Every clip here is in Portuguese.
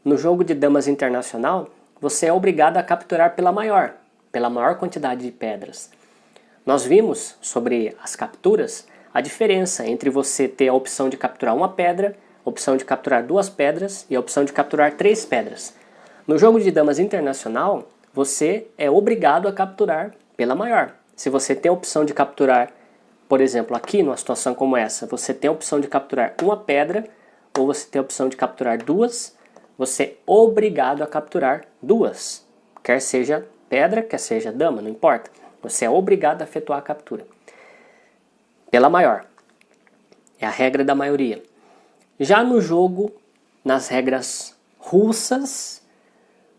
no jogo de damas internacional, você é obrigado a capturar pela maior quantidade de pedras. Nós vimos sobre as capturas a diferença entre você ter a opção de capturar uma pedra, a opção de capturar 2 pedras e a opção de capturar 3 pedras. No jogo de damas internacional, você é obrigado a capturar pela maior. Se você tem a opção de capturar, por exemplo, aqui numa situação como essa, você tem a opção de capturar uma pedra ou você tem a opção de capturar 2, você é obrigado a capturar 2. Quer seja pedra, quer seja dama, não importa. Você é obrigado a efetuar a captura pela maior. É a regra da maioria. Já no jogo, nas regras russas,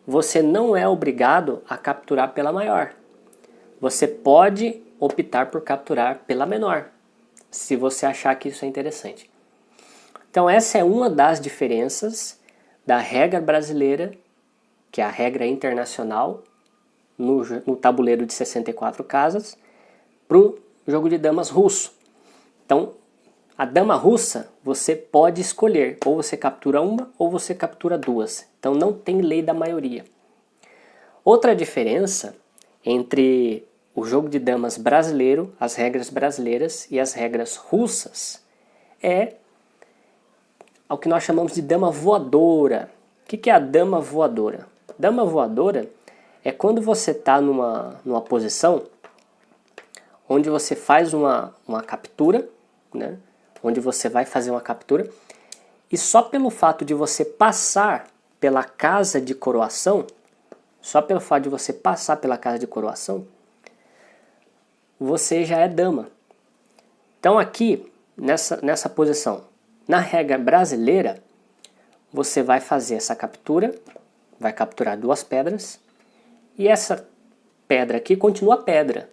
você não é obrigado a capturar pela maior. Você pode optar por capturar pela menor, se você achar que isso é interessante. Então essa é uma das diferenças da regra brasileira, que é a regra internacional, no tabuleiro de 64 casas, para o jogo de damas russo. Então, a dama russa, você pode escolher, ou você captura uma, ou você captura 2. Então não tem lei da maioria. Outra diferença entre o jogo de damas brasileiro, as regras brasileiras e as regras russas, é o que nós chamamos de dama voadora. O que é a dama voadora? Dama voadora é quando você está numa posição onde você faz uma captura, né? Onde você vai fazer uma captura, e só pelo fato de você passar pela casa de coroação, você já é dama. Então aqui, nessa posição, na regra brasileira, você vai fazer essa captura, vai capturar 2 pedras, e essa pedra aqui continua pedra.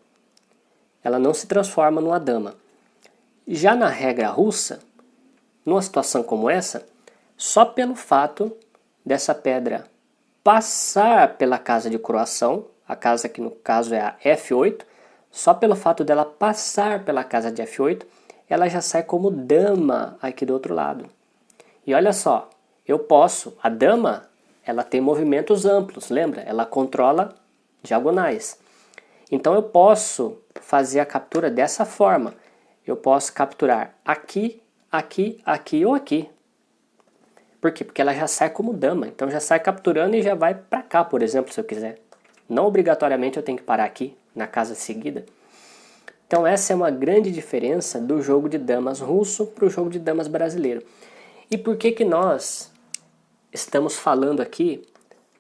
Ela não se transforma numa dama. Já na regra russa, numa situação como essa, só pelo fato dessa pedra passar pela casa de coroação, a casa que no caso é a F8, só pelo fato dela passar pela casa de F8, ela já sai como dama aqui do outro lado. E olha só, a dama, ela tem movimentos amplos, lembra? Ela controla diagonais. Então eu posso fazer a captura dessa forma. Eu posso capturar aqui, aqui, aqui ou aqui. Por quê? Porque ela já sai como dama. Então já sai capturando e já vai para cá, por exemplo, se eu quiser. Não obrigatoriamente eu tenho que parar aqui, na casa seguida. Então essa é uma grande diferença do jogo de damas russo para o jogo de damas brasileiro. E por que nós estamos falando aqui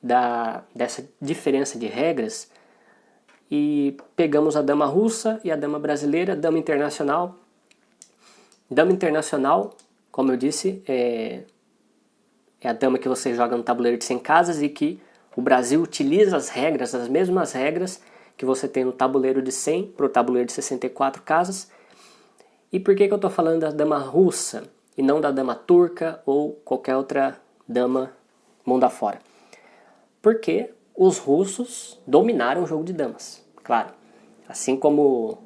dessa diferença de regras e pegamos a dama russa e a dama brasileira, dama internacional? Dama internacional, como eu disse, é a dama que você joga no tabuleiro de 100 casas e que o Brasil utiliza as mesmas regras que você tem no tabuleiro de 100 para o tabuleiro de 64 casas. E por que eu estou falando da dama russa e não da dama turca ou qualquer outra dama mundo afora? Porque os russos dominaram o jogo de damas, claro. Assim como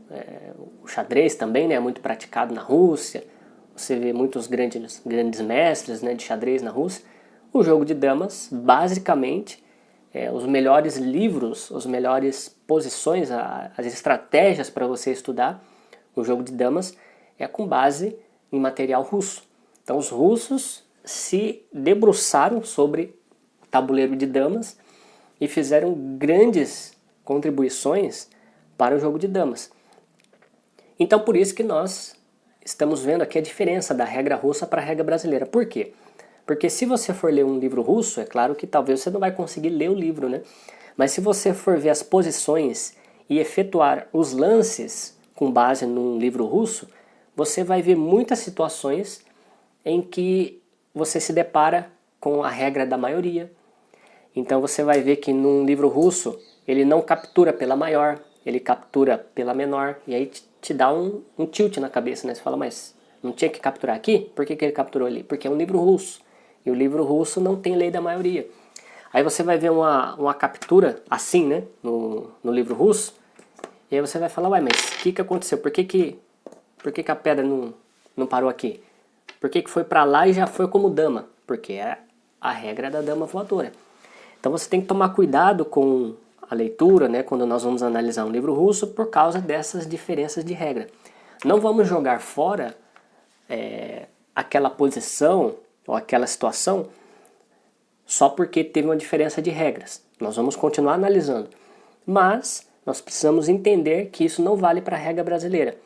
o xadrez também, né, é muito praticado na Rússia, você vê muitos grandes mestres, né, de xadrez na Rússia. O jogo de damas, basicamente, os melhores livros, as melhores posições, as estratégias para você estudar o jogo de damas é com base em material russo. Então os russos se debruçaram sobre o tabuleiro de damas e fizeram grandes contribuições para o jogo de damas. Então por isso que nós estamos vendo aqui a diferença da regra russa para a regra brasileira. Por quê? Porque se você for ler um livro russo, é claro que talvez você não vai conseguir ler o livro, né? Mas se você for ver as posições e efetuar os lances com base num livro russo, você vai ver muitas situações em que você se depara com a regra da maioria. Então você vai ver que num livro russo ele não captura pela maior, ele captura pela menor, e aí te dá um tilt na cabeça, né? Você fala, mas não tinha que capturar aqui? Por que ele capturou ali? Porque é um livro russo, e o livro russo não tem lei da maioria. Aí você vai ver uma captura assim, né, no livro russo, e aí você vai falar, ué, mas o que aconteceu? Por que a pedra não parou aqui? Por que foi para lá e já foi como dama? Porque a regra da dama voadora. Então você tem que tomar cuidado com a leitura, né, quando nós vamos analisar um livro russo, por causa dessas diferenças de regra. Não vamos jogar fora aquela posição ou aquela situação só porque teve uma diferença de regras. Nós vamos continuar analisando. Mas nós precisamos entender que isso não vale para a regra brasileira.